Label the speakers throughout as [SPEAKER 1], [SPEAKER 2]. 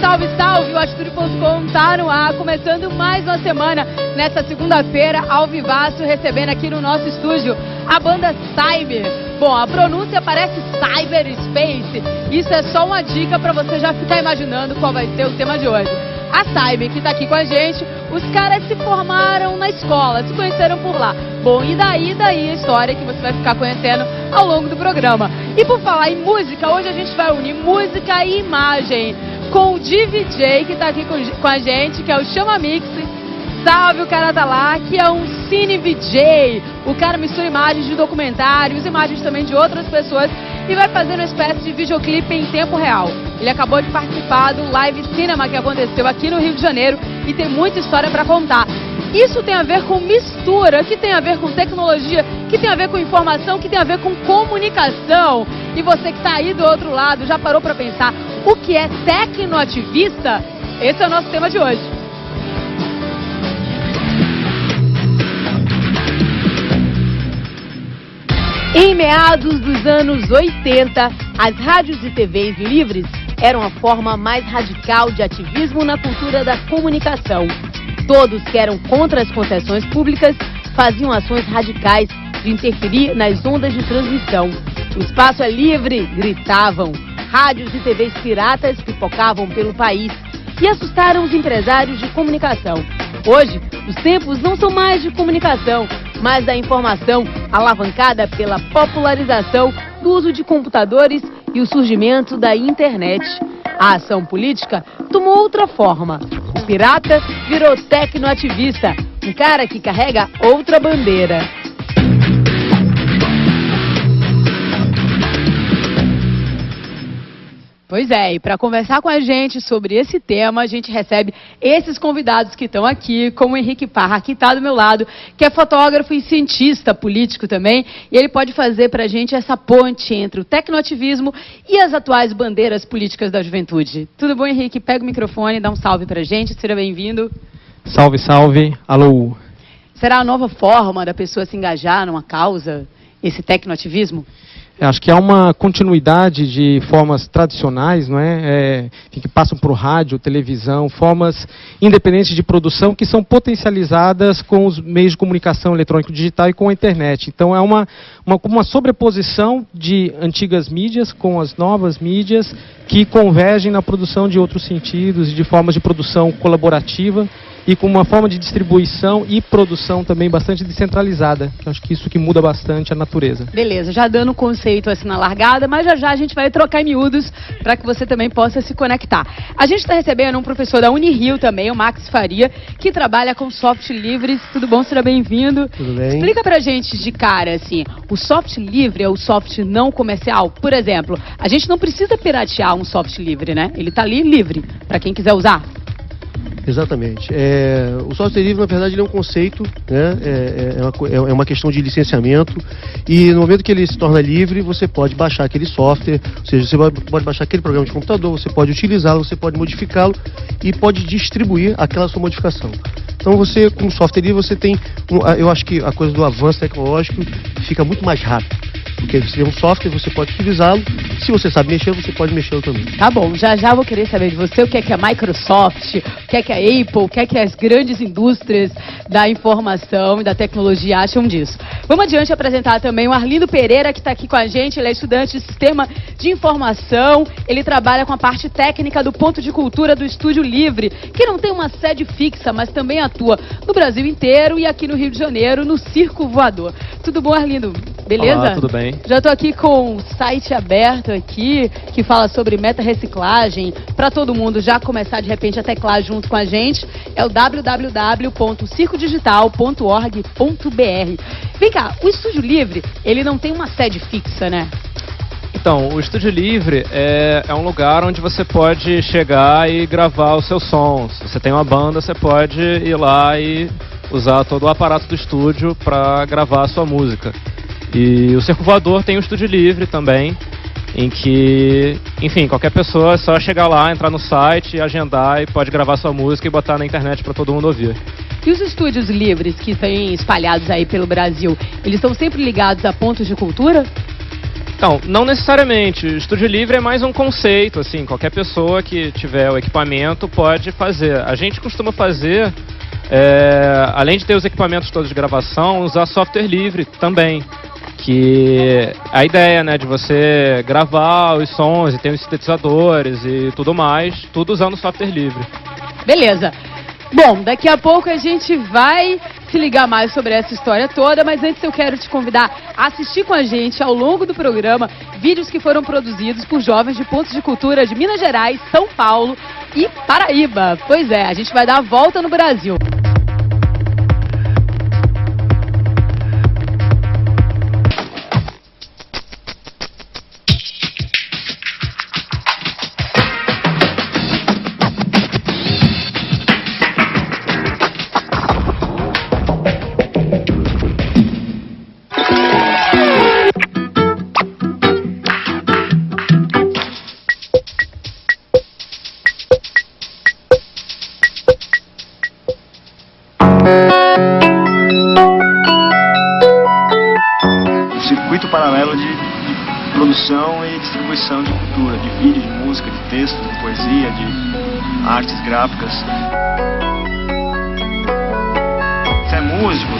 [SPEAKER 1] Salve, salve! O Atitude.com tá no ar, começando mais uma semana nessa segunda-feira, ao vivaço, recebendo aqui no nosso estúdio a banda Cyber. Bom, a pronúncia parece Cyberspace. Isso é só uma dica para você já ficar imaginando qual vai ser o tema de hoje. A Cyber, que tá aqui com a gente, os caras se formaram na escola, se conheceram por lá. Bom, e daí a história que você vai ficar conhecendo ao longo do programa. E por falar em música, hoje a gente vai unir música e imagem com o DJ que tá aqui com a gente, que é o Chama Mix. Salve, o cara tá lá, que é um Cine VJ. O cara mistura imagens de documentários, imagens também de outras pessoas e vai fazer uma espécie de videoclipe em tempo real. Ele acabou de participar do Live Cinema que aconteceu aqui no Rio de Janeiro e tem muita história para contar. Isso tem a ver com mistura, que tem a ver com tecnologia, que tem a ver com informação, que tem a ver com comunicação. E você que tá aí do outro lado, já parou para pensar o que é tecnoativista? Esse é o nosso tema de hoje. Em meados dos anos 80, as rádios e TVs livres eram a forma mais radical de ativismo na cultura da comunicação. Todos que eram contra as concessões públicas faziam ações radicais de interferir nas ondas de transmissão. O espaço é livre, gritavam. Rádios e TVs piratas pipocavam pelo país e assustaram os empresários de comunicação. Hoje, os tempos não são mais de comunicação, mas da informação alavancada pela popularização do uso de computadores e o surgimento da internet. A ação política tomou outra forma. O pirata virou tecnoativista, um cara que carrega outra bandeira. Pois é, e para conversar com a gente sobre esse tema, a gente recebe esses convidados que estão aqui, como o Henrique Parra, que está do meu lado, que é fotógrafo e cientista político também, e ele pode fazer para a gente essa ponte entre o tecnoativismo e as atuais bandeiras políticas da juventude. Tudo bom, Henrique? Pega o microfone, dá um salve para a gente, seja bem-vindo.
[SPEAKER 2] Salve, salve, alô.
[SPEAKER 1] Será a nova forma da pessoa se engajar numa causa, esse tecnoativismo?
[SPEAKER 2] Acho que há uma continuidade de formas tradicionais, não é? Que passam por rádio, televisão, formas independentes de produção que são potencializadas com os meios de comunicação eletrônico digital e com a internet. Então é uma sobreposição de antigas mídias com as novas mídias que convergem na produção de outros sentidos e de formas de produção colaborativa e com uma forma de distribuição e produção também bastante descentralizada. Acho que isso que muda bastante a natureza.
[SPEAKER 1] Beleza, já dando o conceito assim na largada, mas já a gente vai trocar em miúdos para que você também possa se conectar. A gente está recebendo um professor da Unirio também, o Max Faria, que trabalha com software livres. Tudo bom? Seja bem-vindo.
[SPEAKER 3] Tudo bem.
[SPEAKER 1] Explica pra gente de cara, assim, o software livre é o software não comercial? Por exemplo, a gente não precisa piratear um software livre, né? Ele tá ali livre para quem quiser usar.
[SPEAKER 3] Exatamente. O software livre, na verdade, ele é um conceito, né? É uma questão de licenciamento, e no momento que ele se torna livre, você pode baixar aquele software, ou seja, você pode baixar aquele programa de computador, você pode utilizá-lo, você pode modificá-lo e pode distribuir aquela sua modificação. Então você, com o software livre, você tem, eu acho que a coisa do avanço tecnológico fica muito mais rápido. Porque você tem um software, você pode utilizá-lo. Se você sabe mexer, você pode mexê-lo também.
[SPEAKER 1] Tá bom, já vou querer saber de você o que é a Microsoft, o que é a Apple, o que as grandes indústrias da informação e da tecnologia acham disso. Vamos adiante apresentar também o Arlindo Pereira, que está aqui com a gente. Ele é estudante de Sistema de Informação. Ele trabalha com a parte técnica do Ponto de Cultura do Estúdio Livre, que não tem uma sede fixa, mas também atua no Brasil inteiro e aqui no Rio de Janeiro, no Circo Voador. Tudo bom, Arlindo? Beleza?
[SPEAKER 2] Olá, tudo bem.
[SPEAKER 1] Já estou aqui com o site aberto aqui, que fala sobre meta-reciclagem, para todo mundo já começar de repente a teclar junto com a gente. É o www.circodigital.org.br. Vem cá, o Estúdio Livre, ele não tem uma sede fixa, né?
[SPEAKER 2] Então, o Estúdio Livre é um lugar onde você pode chegar e gravar os seus sons. Se você tem uma banda, você pode ir lá e usar todo o aparato do estúdio para gravar a sua música. E o Circo Voador tem um Estúdio Livre também, em que, enfim, qualquer pessoa é só chegar lá, entrar no site, agendar e pode gravar sua música e botar na internet para todo mundo ouvir.
[SPEAKER 1] E os estúdios livres que estão espalhados aí pelo Brasil, eles estão sempre ligados a pontos de cultura?
[SPEAKER 2] Então, não necessariamente. O estúdio livre é mais um conceito, assim, qualquer pessoa que tiver o equipamento pode fazer. A gente costuma fazer, além de ter os equipamentos todos de gravação, usar software livre também. Que a ideia, né, de você gravar os sons e ter os sintetizadores e tudo mais, tudo usando software livre.
[SPEAKER 1] Beleza. Bom, daqui a pouco a gente vai se ligar mais sobre essa história toda, mas antes eu quero te convidar a assistir com a gente ao longo do programa vídeos que foram produzidos por jovens de pontos de cultura de Minas Gerais, São Paulo e Paraíba. Pois é, a gente vai dar a volta no Brasil.
[SPEAKER 4] Paralelo de produção e distribuição de cultura, de vídeo, de música, de texto, de poesia, de artes gráficas. Você é músico,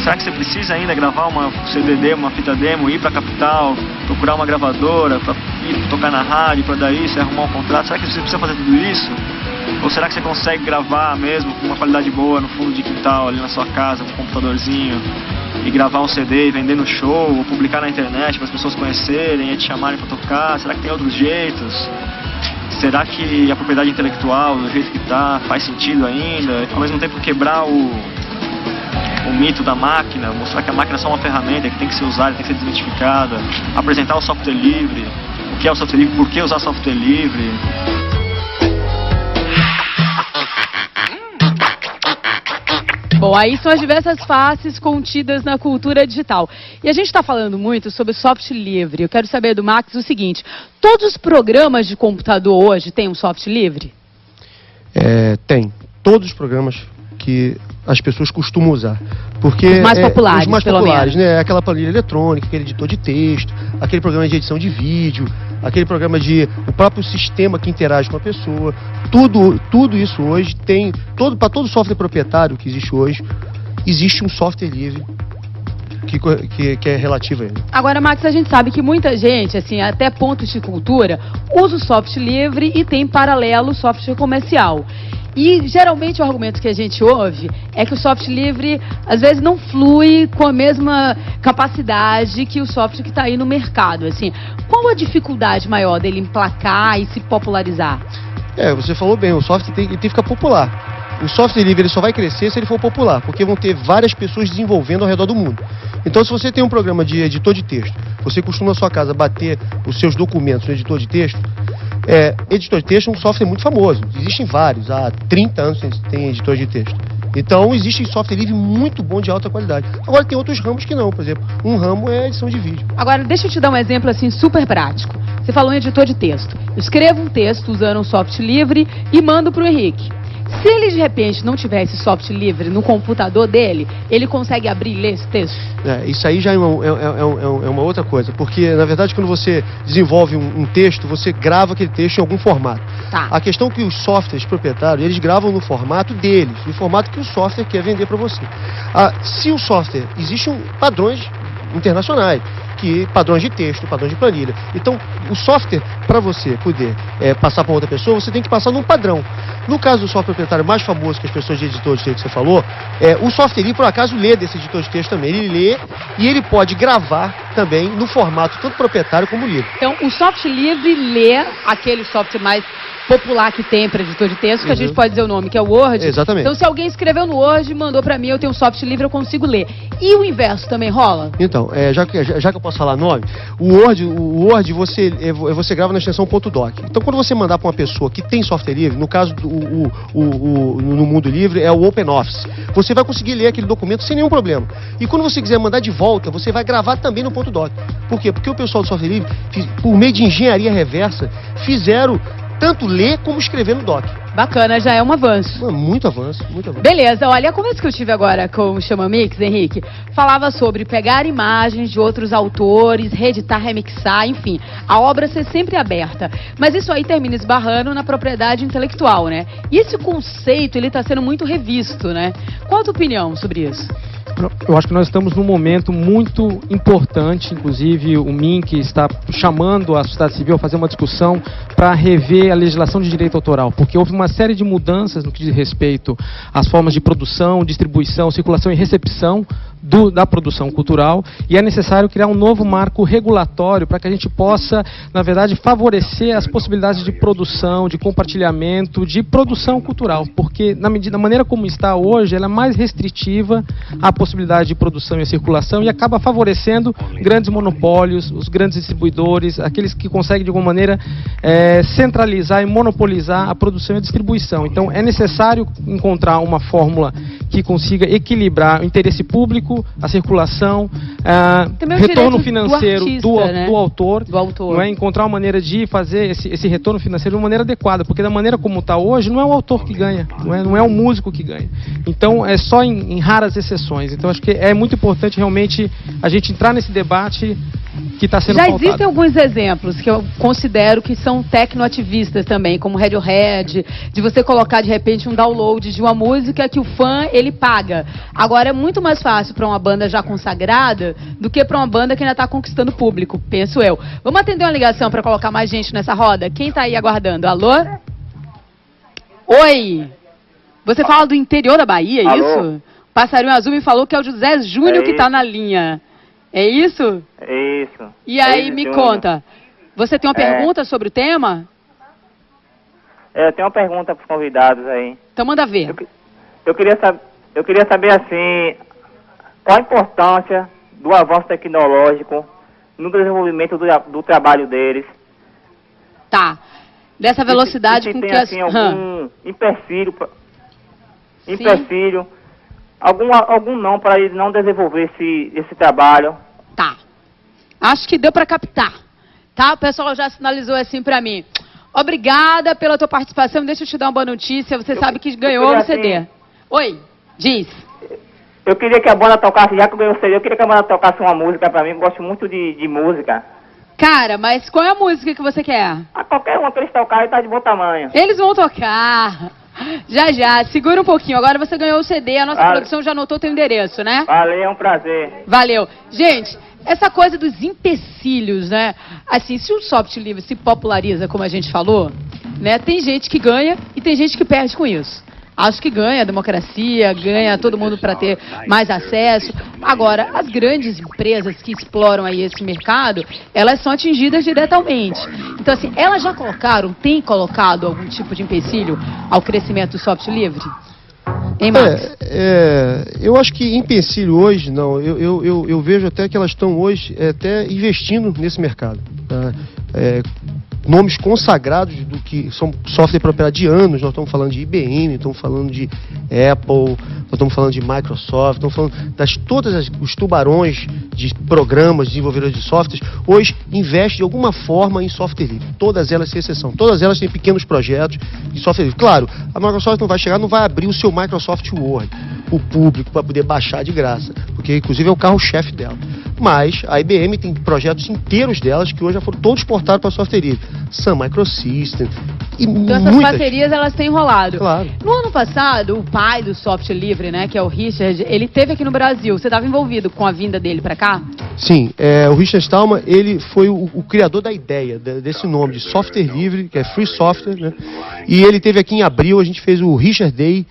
[SPEAKER 4] será que você precisa ainda gravar uma CD demo, uma fita demo, ir para a capital, procurar uma gravadora, para ir tocar na rádio, para daí você arrumar um contrato? Será que você precisa fazer tudo isso? Ou será que você consegue gravar mesmo com uma qualidade boa no fundo de quintal, ali na sua casa, com um computadorzinho? E gravar um CD e vender no show, ou publicar na internet para as pessoas conhecerem e te chamarem para tocar? Será que tem outros jeitos? Será que a propriedade intelectual, do jeito que está, faz sentido ainda? Ao mesmo tempo quebrar o mito da máquina, mostrar que a máquina é só uma ferramenta que tem que ser usada, tem que ser desmitificada, apresentar o software livre, o que é o software livre, por que usar software livre.
[SPEAKER 1] Bom, aí são as diversas faces contidas na cultura digital. E a gente está falando muito sobre software livre. Eu quero saber do Max o seguinte: todos os programas de computador hoje têm um software livre?
[SPEAKER 3] Tem. Todos os programas que as pessoas costumam usar. Porque
[SPEAKER 1] os mais populares,
[SPEAKER 3] os mais
[SPEAKER 1] pelo
[SPEAKER 3] populares,
[SPEAKER 1] menos.
[SPEAKER 3] né? Aquela planilha eletrônica, aquele editor de texto, aquele programa de edição de vídeo, aquele programa o próprio sistema que interage com a pessoa. Tudo isso hoje tem, para todo software proprietário que existe hoje, existe um software livre que é relativo a ele.
[SPEAKER 1] Agora, Max, a gente sabe que muita gente, assim, até pontos de cultura, usa o software livre e tem paralelo o software comercial. E geralmente o argumento que a gente ouve é que o software livre às vezes não flui com a mesma capacidade que o software que está aí no mercado. Assim, qual a dificuldade maior dele emplacar e se popularizar?
[SPEAKER 3] Você falou bem, o software tem que ficar popular. O software livre ele só vai crescer se ele for popular, porque vão ter várias pessoas desenvolvendo ao redor do mundo. Então, se você tem um programa de editor de texto, você costuma na sua casa bater os seus documentos no editor de texto, editor de texto é um software muito famoso. Existem vários, há 30 anos tem editor de texto. Então, existe software livre muito bom de alta qualidade. Agora, tem outros ramos que não, por exemplo, um ramo é a edição de vídeo.
[SPEAKER 1] Agora, deixa eu te dar um exemplo assim super prático. Você falou em editor de texto. Eu escrevo um texto usando um software livre e mando para o Henrique. Se ele, de repente, não tiver esse software livre no computador dele, ele consegue abrir e ler esse texto?
[SPEAKER 3] Isso aí já é uma outra coisa, porque, na verdade, quando você desenvolve um texto, você grava aquele texto em algum formato.
[SPEAKER 1] Tá.
[SPEAKER 3] A questão é que os softwares proprietários, eles gravam no formato deles, no formato que o software quer vender para você. Se o software, existem padrões internacionais, padrões de texto, padrões de planilha. Então, o software, para você poder passar para outra pessoa, você tem que passar num padrão. No caso do software proprietário mais famoso que as pessoas de editor de texto que você falou, o software livre, por acaso, lê desse editor de texto também. Ele lê e ele pode gravar também no formato tanto proprietário como livre.
[SPEAKER 1] Então, o software livre lê aquele software mais popular que tem para editor de texto, que a gente pode dizer o nome, que é o Word.
[SPEAKER 3] Exatamente.
[SPEAKER 1] Então, se alguém escreveu no Word e mandou para mim, eu tenho um software livre, eu consigo ler. E o inverso também rola?
[SPEAKER 3] Então, já que eu posso falar nome, o Word você grava na extensão .doc. Então, quando você mandar para uma pessoa que tem software livre, no caso no mundo livre, é o OpenOffice, você vai conseguir ler aquele documento sem nenhum problema. E quando você quiser mandar de volta, você vai gravar também no .doc. Por quê? Porque o pessoal do software livre, por meio de engenharia reversa, fizeram tanto ler como escrever no doc.
[SPEAKER 1] Bacana, já é um avanço.
[SPEAKER 3] Muito avanço, muito avanço.
[SPEAKER 1] Beleza, olha, a conversa que eu tive agora com o Chama Mix, Henrique, falava sobre pegar imagens de outros autores, reeditar, remixar, enfim, a obra ser sempre aberta. Mas isso aí termina esbarrando na propriedade intelectual, né? E esse conceito, ele está sendo muito revisto, né? Qual a tua opinião sobre isso?
[SPEAKER 2] Eu acho que nós estamos num momento muito importante, inclusive o MINC está chamando a sociedade civil a fazer uma discussão para rever a legislação de direito autoral, porque houve uma série de mudanças no que diz respeito às formas de produção, distribuição, circulação e recepção da produção cultural, e é necessário criar um novo marco regulatório para que a gente possa, na verdade, favorecer as possibilidades de produção, de compartilhamento, de produção cultural, porque na maneira como está hoje, ela é mais restritiva à possibilidade de produção e circulação e acaba favorecendo grandes monopólios, os grandes distribuidores, aqueles que conseguem de alguma maneira centralizar e monopolizar a produção e a distribuição. Então é necessário encontrar uma fórmula que consiga equilibrar o interesse público, a circulação, retorno financeiro do autor, não é? Encontrar uma maneira de fazer esse retorno financeiro de uma maneira adequada, porque da maneira como está hoje, não é o autor que ganha, não é o músico que ganha. Então é só em raras exceções. Então acho que é muito importante realmente a gente entrar nesse debate que está sendo pautado.
[SPEAKER 1] Já existem alguns exemplos que eu considero que são tecnoativistas também, como Radiohead, de você colocar de repente um download de uma música que o fã ele paga. Agora é muito mais fácil para uma banda já consagrada do que para uma banda que ainda está conquistando público, penso eu. Vamos atender uma ligação para colocar mais gente nessa roda? Quem está aí aguardando? Alô? Oi! Você fala do interior da Bahia, é isso? Passarinho Azul me falou que é o José Júnior que está na linha. É isso?
[SPEAKER 5] É isso.
[SPEAKER 1] E aí, me conta, você tem uma pergunta sobre o tema?
[SPEAKER 5] Eu tenho uma pergunta para os convidados aí.
[SPEAKER 1] Então manda ver.
[SPEAKER 5] Eu queria saber, assim, qual a importância do avanço tecnológico no desenvolvimento do trabalho deles.
[SPEAKER 1] Tá. Dessa velocidade com
[SPEAKER 5] tem,
[SPEAKER 1] que
[SPEAKER 5] assim, algum empecilho, algum não para ele não desenvolver esse trabalho.
[SPEAKER 1] Tá. Acho que deu para captar. Tá? O pessoal já sinalizou assim para mim. Obrigada pela tua participação. Deixa eu te dar uma boa notícia. Você sabe que ganhou o CD. Assim, oi, diz.
[SPEAKER 5] Eu queria que a banda tocasse, já que eu ganhei o CD, eu queria que a banda tocasse uma música para mim. Eu gosto muito de música.
[SPEAKER 1] Cara, mas qual é a música que você quer?
[SPEAKER 5] Qualquer uma que eles tocarem tá de bom tamanho.
[SPEAKER 1] Eles vão tocar. Já, segura um pouquinho. Agora você ganhou o CD, a nossa produção já anotou o teu endereço, né?
[SPEAKER 5] Valeu, é um prazer.
[SPEAKER 1] Valeu. Gente, essa coisa dos empecilhos, né? Assim, se o software livre se populariza, como a gente falou, né? Tem gente que ganha e tem gente que perde com isso. Acho que ganha a democracia, ganha todo mundo para ter mais acesso. Agora, as grandes empresas que exploram aí esse mercado, elas são atingidas diretamente. Então, assim, elas já têm colocado algum tipo de empecilho ao crescimento do software livre? Hein, Max?
[SPEAKER 3] Eu acho que empecilho hoje, não. Eu vejo até que elas estão hoje até investindo nesse mercado. Tá? Nomes consagrados do que são software propriedade de anos, nós estamos falando de IBM, estamos falando de Apple, nós estamos falando de Microsoft, estamos falando todos os tubarões de programas, desenvolvedores de softwares, hoje investem de alguma forma em software livre. Todas elas, sem exceção. Todas elas têm pequenos projetos de software livre. Claro, a Microsoft não vai abrir o seu Microsoft Word para o público para poder baixar de graça, porque inclusive é o carro-chefe dela. Mas a IBM tem projetos inteiros delas que hoje já foram todos portados para software livre. Sun Microsystem e
[SPEAKER 1] então essas parcerias elas têm rolado.
[SPEAKER 3] Claro.
[SPEAKER 1] No ano passado, o pai do software livre, né, que é o Richard, ele esteve aqui no Brasil. Você estava envolvido com a vinda dele para cá?
[SPEAKER 3] Sim, o Richard Stallman, ele foi o criador da ideia desse nome de software livre, que é Free Software, né? E ele esteve aqui em abril, a gente fez o Richard Day.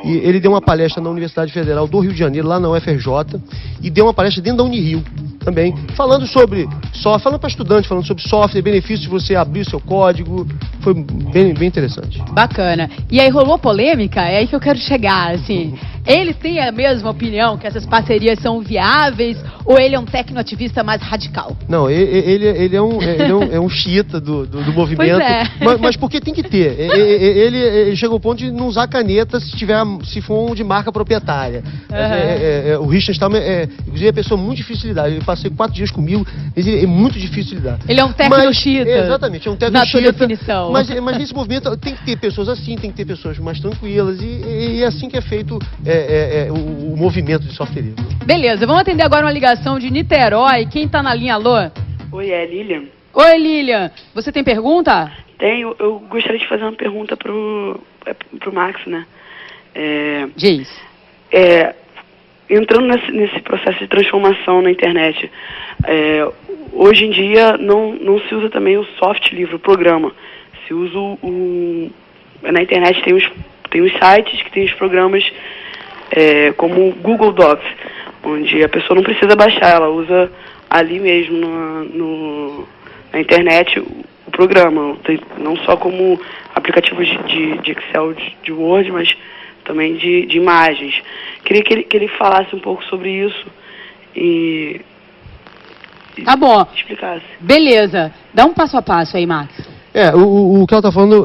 [SPEAKER 3] E ele deu uma palestra na Universidade Federal do Rio de Janeiro, lá na UFRJ, e deu uma palestra dentro da Unirio também, falando para estudante, falando sobre software, benefícios de você abrir o seu código. Foi bem interessante.
[SPEAKER 1] Bacana. E aí rolou polêmica? É aí que eu quero chegar, assim. Ele tem a mesma opinião que essas parcerias são viáveis ou ele é um tecnoativista mais radical?
[SPEAKER 3] Não, ele é um xiita do movimento, mas porque tem que ter. Ele chegou ao ponto de não usar caneta se for um de marca proprietária. O Richard Stallman inclusive, é uma pessoa muito difícil de lidar. Eu passei 4 dias comigo, mas ele é muito difícil de lidar.
[SPEAKER 1] Ele é um tecno-xiita.
[SPEAKER 3] Exatamente, é um tecno-xiita.
[SPEAKER 1] Na tua definição.
[SPEAKER 3] Mas nesse movimento tem que ter pessoas assim, tem que ter pessoas mais tranquilas, e é assim que é feito o movimento de software livre.
[SPEAKER 1] Beleza, vamos atender agora uma ligação de Niterói. Quem tá na linha, alô?
[SPEAKER 6] Oi, é Lilian.
[SPEAKER 1] Oi, Lilian. Você tem pergunta?
[SPEAKER 6] Tenho. Eu gostaria de fazer uma pergunta pro Max, né?
[SPEAKER 1] Diz.
[SPEAKER 6] Entrando nesse processo de transformação na internet, hoje em dia não se usa também o soft livro, o programa. Se usa na internet tem os sites que tem os programas como o Google Docs, onde a pessoa não precisa baixar, ela usa ali mesmo na internet o programa, não só como aplicativos de Excel, de Word, mas também de imagens. Queria que ele falasse um pouco sobre isso e
[SPEAKER 1] tá bom.
[SPEAKER 6] Explicasse.
[SPEAKER 1] Beleza. Dá um passo a passo aí, Max.
[SPEAKER 3] O que ela está falando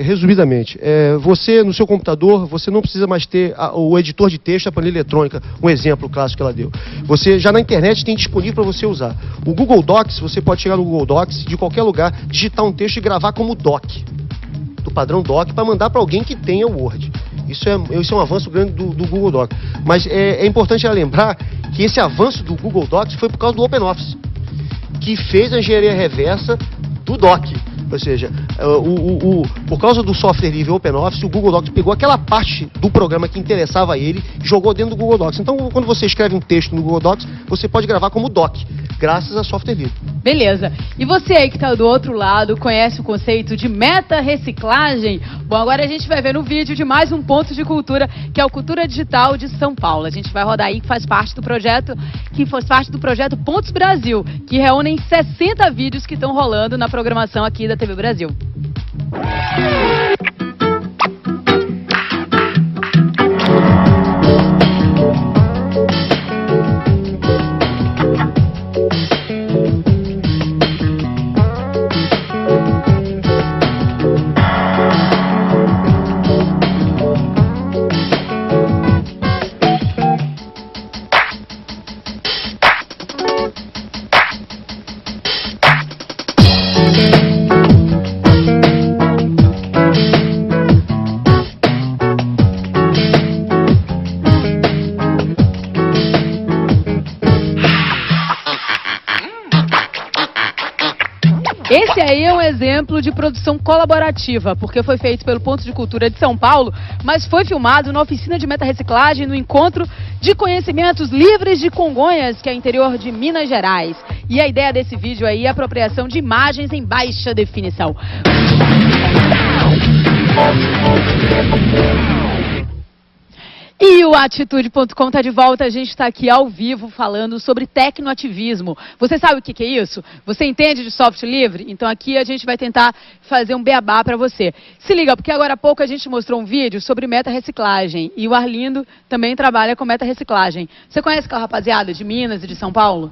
[SPEAKER 3] resumidamente, você no seu computador, você não precisa mais ter o editor de texto, a planilha eletrônica, um exemplo clássico que ela deu. Você já na internet tem disponível para você usar. O Google Docs, você pode chegar no Google Docs, de qualquer lugar, digitar um texto e gravar como doc, do padrão doc, para mandar para alguém que tenha o Word. Isso é um avanço grande do Google Docs. Mas é importante lembrar que esse avanço do Google Docs foi por causa do OpenOffice, que fez a engenharia reversa do doc. Ou seja, por causa do software livre OpenOffice, o Google Docs pegou aquela parte do programa que interessava a ele e jogou dentro do Google Docs. Então, quando você escreve um texto no Google Docs, você pode gravar como doc, graças a software livre.
[SPEAKER 1] Beleza. E você aí que está do outro lado, conhece o conceito de meta-reciclagem? Bom, agora a gente vai ver no vídeo de mais um ponto de cultura, que é o Cultura Digital de São Paulo. A gente vai rodar aí, que faz parte do projeto Pontos Brasil, que reúnem 60 vídeos que estão rolando na programação aqui da TV Brasil. Esse aí é um exemplo de produção colaborativa, porque foi feito pelo Ponto de Cultura de São Paulo, mas foi filmado na oficina de meta-reciclagem no Encontro de Conhecimentos Livres de Congonhas, que é interior de Minas Gerais. E a ideia desse vídeo aí é a apropriação de imagens em baixa definição. E o Atitude.com está de volta, a gente está aqui ao vivo falando sobre tecnoativismo. Você sabe o que é isso? Você entende de software livre? Então aqui a gente vai tentar fazer um beabá para você. Se liga, porque agora há pouco a gente mostrou um vídeo sobre meta-reciclagem e o Arlindo também trabalha com meta-reciclagem. Você conhece aquela rapaziada de Minas e de São Paulo?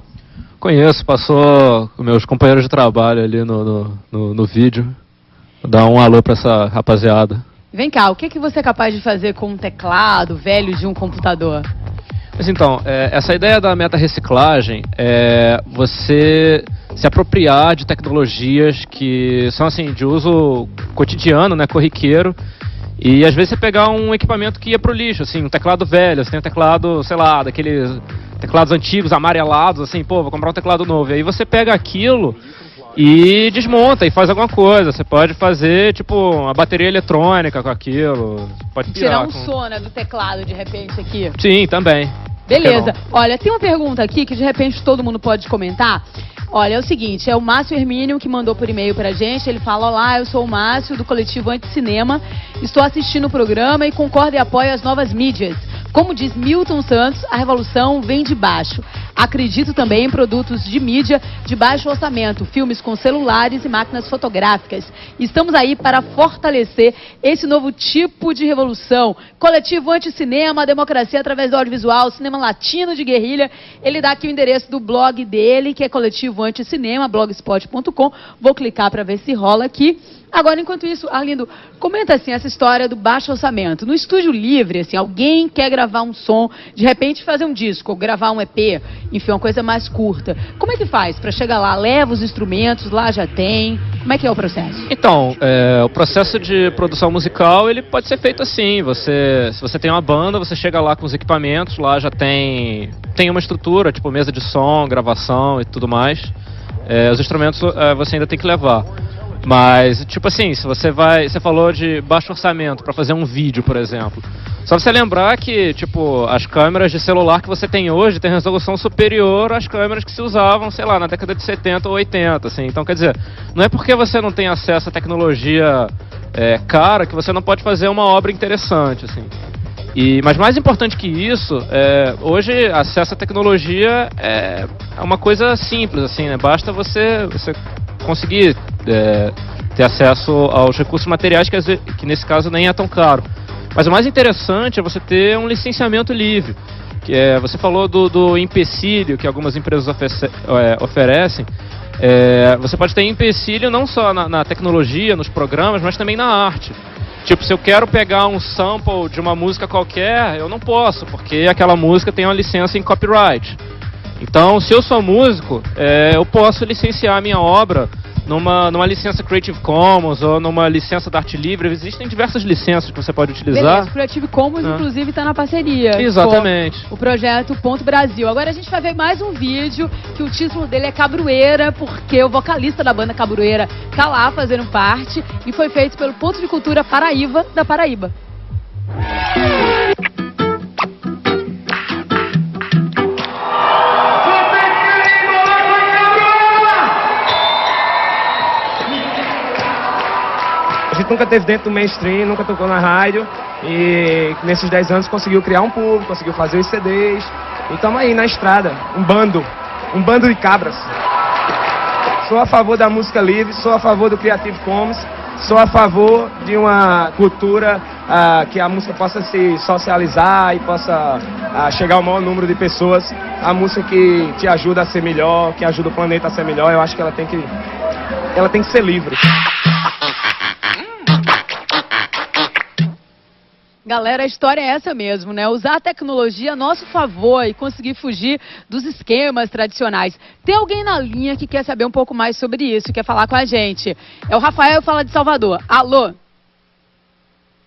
[SPEAKER 2] Conheço, passou com meus companheiros de trabalho ali no vídeo. Vou dar um alô para essa rapaziada.
[SPEAKER 1] Vem cá, o que você é capaz de fazer com um teclado velho de um computador?
[SPEAKER 2] Mas então, essa ideia da meta-reciclagem é você se apropriar de tecnologias que são assim, de uso cotidiano, né, corriqueiro, e às vezes você pegar um equipamento que ia pro lixo, assim, um teclado velho, você tem um teclado, sei lá, daqueles teclados antigos, amarelados, assim, pô, vou comprar um teclado novo, e aí você pega aquilo e desmonta e faz alguma coisa. Você pode fazer, tipo, uma bateria eletrônica com aquilo. Pode
[SPEAKER 1] tirar um som, né, do teclado, de repente, aqui.
[SPEAKER 2] Sim, também.
[SPEAKER 1] Beleza. Olha, tem uma pergunta aqui que, de repente, todo mundo pode comentar. Olha, é o seguinte, é o Márcio Hermínio que mandou por e-mail pra gente. Ele fala: olá, eu sou o Márcio, do coletivo Anticinema. Estou assistindo o programa e concordo e apoio as novas mídias. Como diz Milton Santos, a revolução vem de baixo. Acredito também em produtos de mídia de baixo orçamento, filmes com celulares e máquinas fotográficas. Estamos aí para fortalecer esse novo tipo de revolução. Coletivo Anticinema, democracia através do audiovisual, cinema latino de guerrilha. Ele dá aqui o endereço do blog dele, que é Coletivo Anticinema, blogspot.com. Vou clicar para ver se rola aqui. Agora, enquanto isso, Arlindo, comenta assim essa história do baixo orçamento. No estúdio livre, assim, alguém quer gravar um som, de repente fazer um disco, ou gravar um EP, enfim, uma coisa mais curta. Como é que faz para chegar lá? Leva os instrumentos, lá já tem? Como é que é o processo?
[SPEAKER 7] Então, o processo de produção musical, ele pode ser feito assim. Se você tem uma banda, você chega lá com os equipamentos, lá já tem uma estrutura, tipo mesa de som, gravação e tudo mais. Os instrumentos você ainda tem que levar. Mas, tipo assim, se você falou de baixo orçamento para fazer um vídeo, por exemplo. Só você lembrar que, tipo, as câmeras de celular que você tem hoje tem resolução superior às câmeras que se usavam, sei lá, na década de 70 ou 80, assim. Então, quer dizer, não é porque você não tem acesso à tecnologia cara que você não pode fazer uma obra interessante, assim. Mas mais importante que isso, hoje acesso à tecnologia é uma coisa simples, assim, né? Basta você conseguir ter acesso aos recursos materiais, que nesse caso nem é tão caro. Mas o mais interessante é você ter um licenciamento livre. Você falou do empecilho que algumas empresas oferecem. Você pode ter empecilho não só na tecnologia, nos programas, mas também na arte. Tipo, se eu quero pegar um sample de uma música qualquer, eu não posso, porque aquela música tem uma licença em copyright. Então, se eu sou músico, eu posso licenciar a minha obra numa licença Creative Commons ou numa licença da Arte Livre. Existem diversas licenças que você pode utilizar.
[SPEAKER 1] Beleza, Creative Commons, inclusive, está na parceria.
[SPEAKER 7] Exatamente.
[SPEAKER 1] Com o projeto Ponto Brasil. Agora a gente vai ver mais um vídeo que o título dele é Cabroeira, porque o vocalista da banda Cabroeira está lá fazendo parte e foi feito pelo Ponto de Cultura Paraíba, da Paraíba.
[SPEAKER 8] A gente nunca esteve dentro do mainstream, nunca tocou na rádio e nesses 10 anos conseguiu criar um público, conseguiu fazer os CDs e estamos aí na estrada, um bando de cabras. Sou a favor da música livre, sou a favor do Creative Commons, sou a favor de uma cultura que a música possa se socializar e possa chegar ao maior número de pessoas. A música que te ajuda a ser melhor, que ajuda o planeta a ser melhor, eu acho que ela tem que ser livre.
[SPEAKER 1] Galera, a história é essa mesmo, né? Usar a tecnologia a nosso favor e conseguir fugir dos esquemas tradicionais. Tem alguém na linha que quer saber um pouco mais sobre isso, quer falar com a gente. É o Rafael, fala de Salvador. Alô?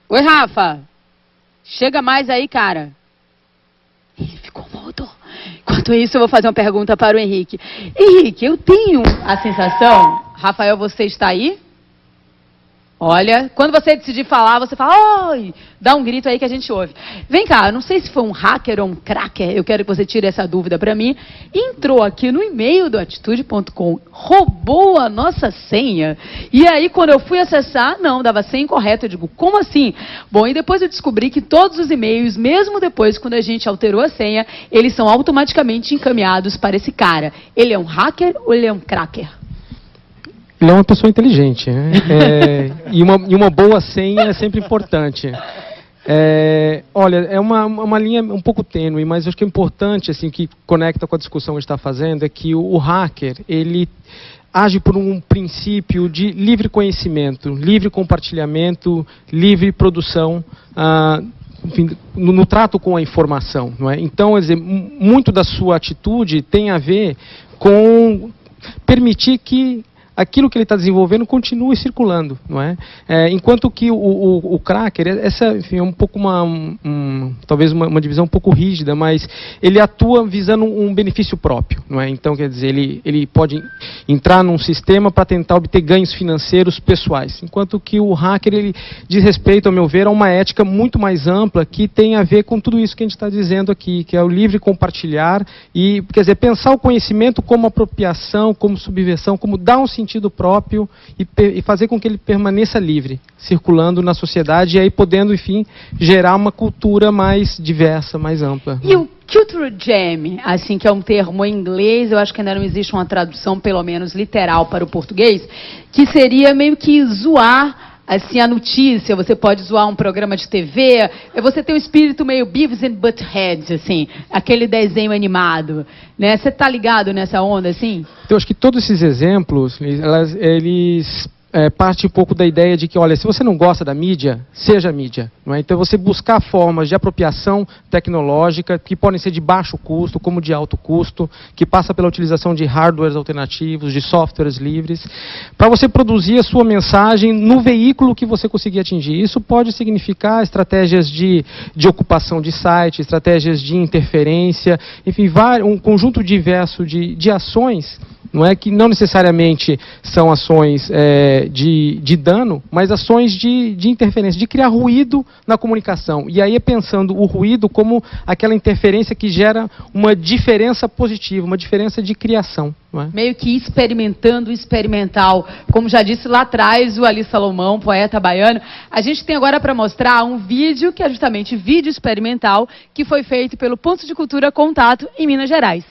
[SPEAKER 1] Oi, Rafa. Chega mais aí, cara. Ih, ficou mudo. Enquanto isso, eu vou fazer uma pergunta para o Henrique. Henrique, eu tenho a sensação... Rafael, você está aí? Olha, quando você decidir falar, você fala, oi, dá um grito aí que a gente ouve. Vem cá, eu não sei se foi um hacker ou um cracker, eu quero que você tire essa dúvida para mim. Entrou aqui no e-mail do Atitude.com, roubou a nossa senha. E aí, quando eu fui acessar, não, dava senha incorreta. Eu digo, como assim? Bom, e depois eu descobri que todos os e-mails, mesmo depois, quando a gente alterou a senha, eles são automaticamente encaminhados para esse cara. Ele é um hacker ou ele é um cracker?
[SPEAKER 2] Ele é uma pessoa inteligente, né? E uma boa senha é sempre importante. Olha, é uma linha um pouco tênue, mas acho que é importante, assim, que conecta com a discussão que a gente está fazendo, é que o hacker, ele age por um princípio de livre conhecimento, livre compartilhamento, livre produção, enfim, no trato com a informação, não é? Então, quer dizer, muito da sua atitude tem a ver com permitir que aquilo que ele está desenvolvendo continue circulando, não é? Enquanto que o cracker, essa, enfim, é um pouco talvez uma divisão um pouco rígida, mas ele atua visando um benefício próprio, não é? Então, quer dizer, ele pode entrar num sistema para tentar obter ganhos financeiros pessoais, enquanto que o hacker, ele diz respeito, ao meu ver, a uma ética muito mais ampla que tem a ver com tudo isso que a gente está dizendo aqui, que é o livre compartilhar e, quer dizer, pensar o conhecimento como apropriação, como subversão, como dar um sentido próprio e fazer com que ele permaneça livre, circulando na sociedade e aí podendo, enfim, gerar uma cultura mais diversa, mais ampla.
[SPEAKER 1] E o Culture Jam, assim, que é um termo em inglês, eu acho que ainda não existe uma tradução, pelo menos literal, para o português, que seria meio que zoar assim, a notícia, você pode zoar um programa de TV, você tem um espírito meio Beavis and Butthead, assim, aquele desenho animado, né? Você tá ligado nessa onda, assim?
[SPEAKER 2] Então, acho que todos esses exemplos, eles parte um pouco da ideia de que, olha, se você não gosta da mídia, seja mídia. Não é? Então, você buscar formas de apropriação tecnológica que podem ser de baixo custo, como de alto custo, que passa pela utilização de hardwares alternativos, de softwares livres, para você produzir a sua mensagem no veículo que você conseguir atingir. Isso pode significar estratégias de ocupação de site, estratégias de interferência, enfim, um conjunto diverso de ações, não é, que não necessariamente são ações de dano, mas ações de interferência, de criar ruído na comunicação. E aí é pensando o ruído como aquela interferência que gera uma diferença positiva, uma diferença de criação. Não é?
[SPEAKER 1] Meio que experimental. Como já disse lá atrás o Ali Salomão, poeta baiano. A gente tem agora para mostrar um vídeo, que é justamente vídeo experimental, que foi feito pelo Ponto de Cultura Contato em Minas Gerais.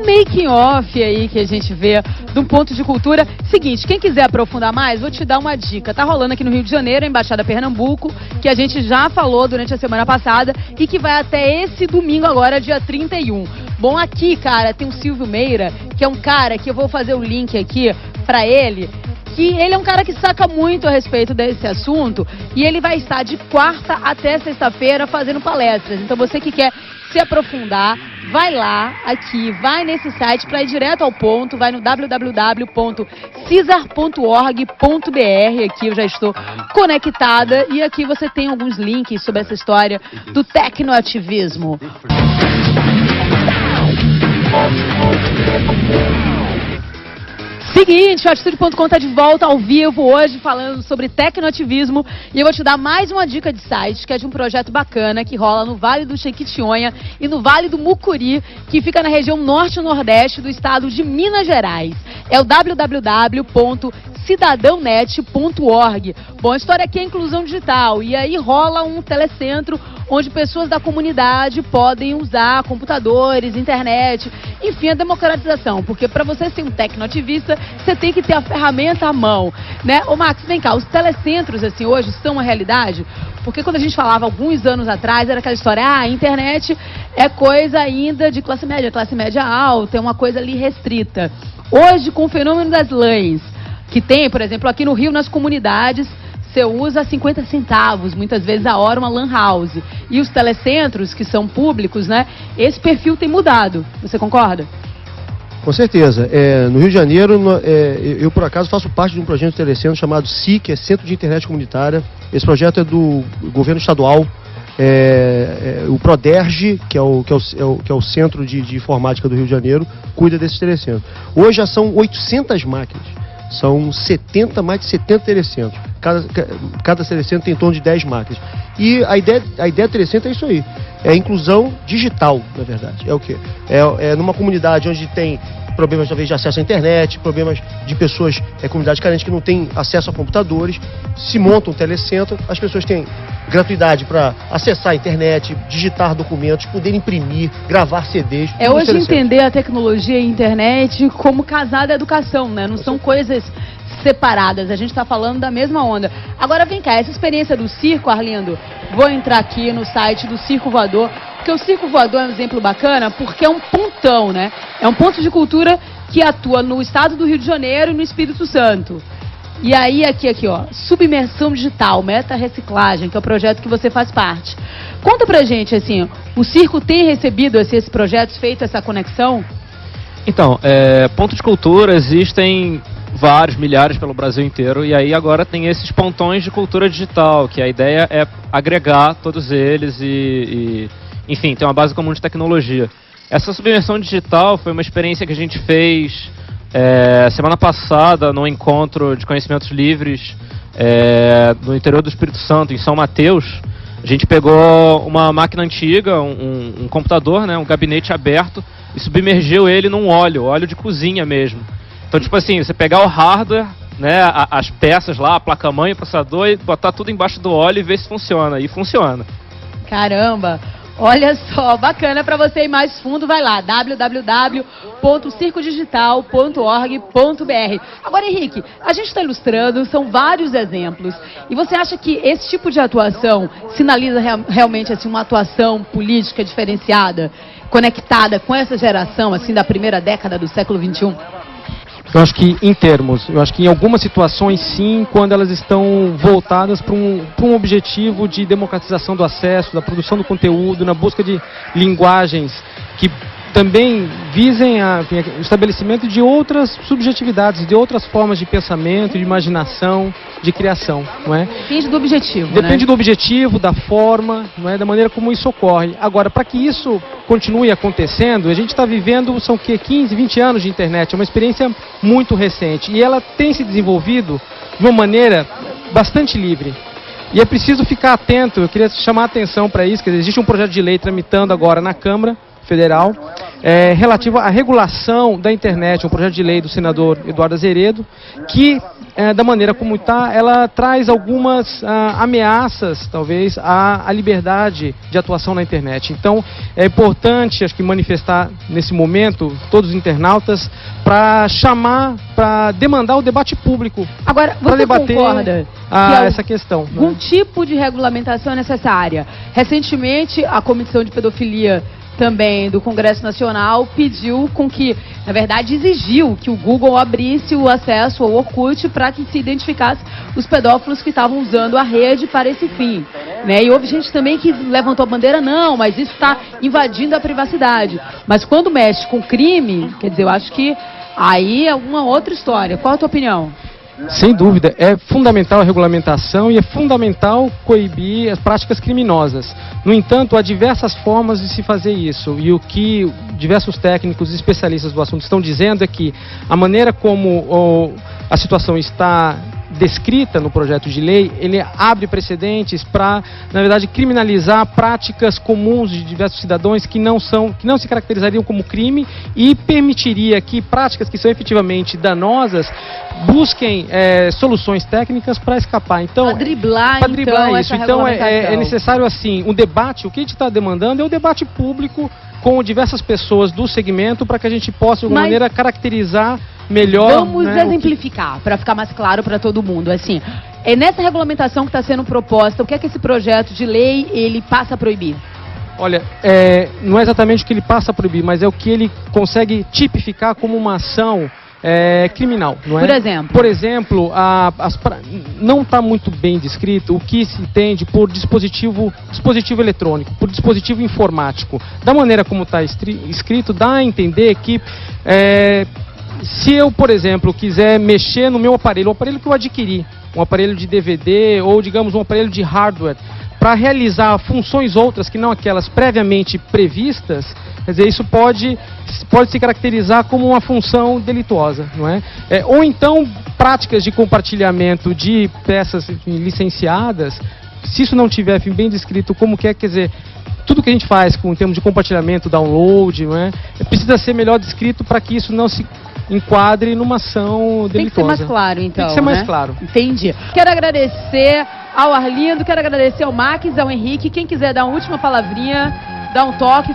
[SPEAKER 1] Making off aí que a gente vê de um Ponto de Cultura. Seguinte, quem quiser aprofundar mais, vou te dar uma dica. Tá rolando aqui no Rio de Janeiro, a Embaixada Pernambuco, que a gente já falou durante a semana passada e que vai até esse domingo agora, dia 31. Bom, aqui, cara, tem o Silvio Meira, que é um cara que eu vou fazer o link aqui pra ele, que ele é um cara que saca muito a respeito desse assunto e ele vai estar de quarta até sexta-feira fazendo palestras. Então você que quer se aprofundar, vai lá, aqui, vai nesse site para ir direto ao ponto, vai no www.cisar.org.br, aqui eu já estou conectada e aqui você tem alguns links sobre essa história do tecnoativismo. Seguinte, o Atitude.com está de volta ao vivo hoje falando sobre tecnoativismo e eu vou te dar mais uma dica de site que é de um projeto bacana que rola no Vale do Jequitinhonha e no Vale do Mucuri, que fica na região norte e nordeste do estado de Minas Gerais. É o www.cidadãonet.org. Bom, a história aqui é inclusão digital e aí rola um telecentro onde pessoas da comunidade podem usar computadores, internet, enfim, a democratização, porque para você ser um tecnoativista, você tem que ter a ferramenta à mão, né? Ô Max, vem cá, os telecentros, assim, hoje são uma realidade? Porque quando a gente falava alguns anos atrás, era aquela história, a internet é coisa ainda de classe média alta, é uma coisa ali restrita. Hoje, com o fenômeno das LANs, que tem, por exemplo, aqui no Rio, nas comunidades, você usa 50 centavos, muitas vezes a hora, uma lan house. E os telecentros, que são públicos, né? Esse perfil tem mudado. Você concorda?
[SPEAKER 3] Com certeza. No Rio de Janeiro, eu por acaso faço parte de um projeto de telecentro chamado CI, que é Centro de Internet Comunitária. Esse projeto é do governo estadual. O Proderj, que é o Centro de Informática do Rio de Janeiro, cuida desses telecentros. Hoje já são 800 máquinas. São mais de 70 telecentros. Cada telecentro tem em torno de 10 máquinas. E a ideia do telecentro é isso aí. É inclusão digital, na verdade. É o quê? É numa comunidade onde tem problemas, talvez, de acesso à internet, problemas de pessoas, comunidades carentes que não têm acesso a computadores. Se monta um telecentro, as pessoas têm gratuidade para acessar a internet, digitar documentos, poder imprimir, gravar CDs.
[SPEAKER 1] É hoje entender a tecnologia e a internet como casar da educação, né? Não são coisas separadas, a gente está falando da mesma onda. Agora vem cá, essa experiência do circo, Arlindo, vou entrar aqui no site do Circo Voador, porque o Circo Voador é um exemplo bacana, porque é um pontão, né? É um ponto de cultura que atua no estado do Rio de Janeiro e no Espírito Santo. E aí, aqui, ó, submersão digital, meta-reciclagem, que é o projeto que você faz parte. Conta pra gente, assim, o circo tem recebido esses projetos, feito essa conexão?
[SPEAKER 7] Então, pontos de cultura existem vários, milhares pelo Brasil inteiro, e aí agora tem esses pontões de cultura digital, que a ideia é agregar todos eles e enfim, ter uma base comum de tecnologia. Essa submersão digital foi uma experiência que a gente fez semana passada no encontro de conhecimentos livres no interior do Espírito Santo, em São Mateus. A gente pegou uma máquina antiga, um computador, né, um gabinete aberto, e submergiu ele num óleo de cozinha mesmo. Então, tipo assim, você pegar o hardware, né, as peças lá, a placa-mãe, o processador, e botar tudo embaixo do óleo e ver se funciona. E funciona.
[SPEAKER 1] Caramba! Olha só, bacana. Para você ir mais fundo, vai lá, www.circodigital.org.br. Agora, Henrique, a gente está ilustrando, são vários exemplos. E você acha que esse tipo de atuação sinaliza realmente assim, uma atuação política diferenciada, conectada com essa geração assim da primeira década do século XXI?
[SPEAKER 2] Eu acho que em algumas situações sim, quando elas estão voltadas para um objetivo de democratização do acesso, da produção do conteúdo, na busca de linguagens que também visem o estabelecimento de outras subjetividades, de outras formas de pensamento, de imaginação, de criação, não é?
[SPEAKER 1] Depende do objetivo,
[SPEAKER 2] Depende do objetivo, da forma, não é? Da maneira como isso ocorre. Agora, para que isso continue acontecendo, a gente está vivendo, são 15, 20 anos de internet, é uma experiência muito recente, e ela tem se desenvolvido de uma maneira bastante livre. E é preciso ficar atento, eu queria chamar a atenção para isso, que existe um projeto de lei tramitando agora na Câmara Federal, relativo à regulação da internet, um projeto de lei do senador Eduardo Azeredo, que, da maneira como está, ela traz algumas ameaças, talvez, à liberdade de atuação na internet. Então, é importante, acho que, manifestar nesse momento, todos os internautas, para chamar, para demandar o debate público.
[SPEAKER 1] Agora, você
[SPEAKER 2] debater
[SPEAKER 1] concorda
[SPEAKER 2] essa questão?
[SPEAKER 1] Algum tipo de regulamentação é necessária? Recentemente, a Comissão de Pedofilia também do Congresso Nacional pediu com que, na verdade, exigiu que o Google abrisse o acesso ao Orkut para que se identificasse os pedófilos que estavam usando a rede para esse fim, né? E houve gente também que levantou a bandeira, não, mas isso está invadindo a privacidade. Mas quando mexe com crime, quer dizer, eu acho que aí é uma outra história. Qual a tua opinião?
[SPEAKER 2] Sem dúvida, é fundamental a regulamentação e é fundamental coibir as práticas criminosas. No entanto, há diversas formas de se fazer isso, e o que diversos técnicos e especialistas do assunto estão dizendo é que a maneira como a situação está descrita no projeto de lei, ele abre precedentes para, na verdade, criminalizar práticas comuns de diversos cidadãos que não se caracterizariam como crime, e permitiria que práticas que são efetivamente danosas busquem soluções técnicas para escapar. Então,
[SPEAKER 1] para driblar
[SPEAKER 2] isso. Então é necessário assim um debate. O que a gente está demandando é o debate público com diversas pessoas do segmento para que a gente possa de alguma maneira caracterizar melhor.
[SPEAKER 1] Vamos exemplificar para ficar mais claro para todo mundo. Assim, é nessa regulamentação que está sendo proposta, o que é que esse projeto de lei ele passa a proibir?
[SPEAKER 2] Olha, não é exatamente o que ele passa a proibir, mas é o que ele consegue tipificar como uma ação criminal, não é?
[SPEAKER 1] Por exemplo,
[SPEAKER 2] não está muito bem descrito o que se entende por dispositivo eletrônico, por dispositivo informático. Da maneira como está escrito, dá a entender que se eu, por exemplo, quiser mexer no meu aparelho, o aparelho que eu adquiri, um aparelho de DVD ou, digamos, um aparelho de hardware, para realizar funções outras que não aquelas previamente previstas, quer dizer, isso pode se caracterizar como uma função delituosa, não é? Ou então, práticas de compartilhamento de peças licenciadas, se isso não tiver bem descrito como que é, quer dizer, tudo que a gente faz em termos de compartilhamento, download, não é? Precisa ser melhor descrito para que isso não se enquadre numa ação delituosa.
[SPEAKER 1] Tem que ser mais claro, então.
[SPEAKER 2] Tem que ser mais claro.
[SPEAKER 1] Entendi. Quero agradecer ao Arlindo, quero agradecer ao Max, ao Henrique. Quem quiser dar uma última palavrinha, dar um toque,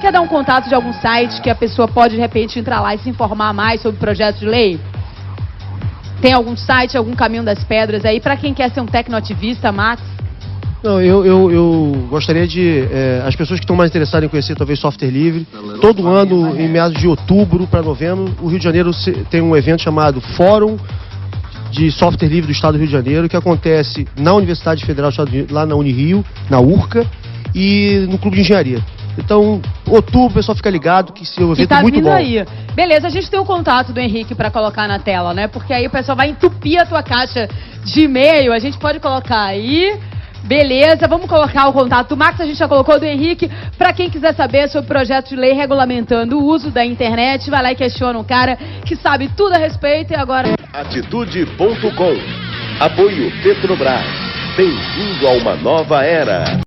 [SPEAKER 1] quer dar um contato de algum site que a pessoa pode, de repente, entrar lá e se informar mais sobre o projeto de lei? Tem algum site, algum caminho das pedras aí, para quem quer ser um tecnoativista, Max?
[SPEAKER 3] Não, eu gostaria de... as pessoas que estão mais interessadas em conhecer talvez software livre, todo ano, em meados de outubro para novembro, o Rio de Janeiro tem um evento chamado Fórum de Software Livre do Estado do Rio de Janeiro, que acontece na Universidade Federal do Estado do Rio, lá na Unirio, na URCA, e no Clube de Engenharia. Então, outubro, o pessoal fica ligado que esse evento é muito bom.
[SPEAKER 1] Aí. Beleza, a gente tem o contato do Henrique para colocar na tela, né? Porque aí o pessoal vai entupir a tua caixa de e-mail, a gente pode colocar aí... Beleza, vamos colocar o contato do Max, a gente já colocou do Henrique. Para quem quiser saber sobre o projeto de lei regulamentando o uso da internet, vai lá e questiona um cara que sabe tudo a respeito. E agora...
[SPEAKER 9] Atitude.com Apoio Petrobras. Bem-vindo a uma nova era.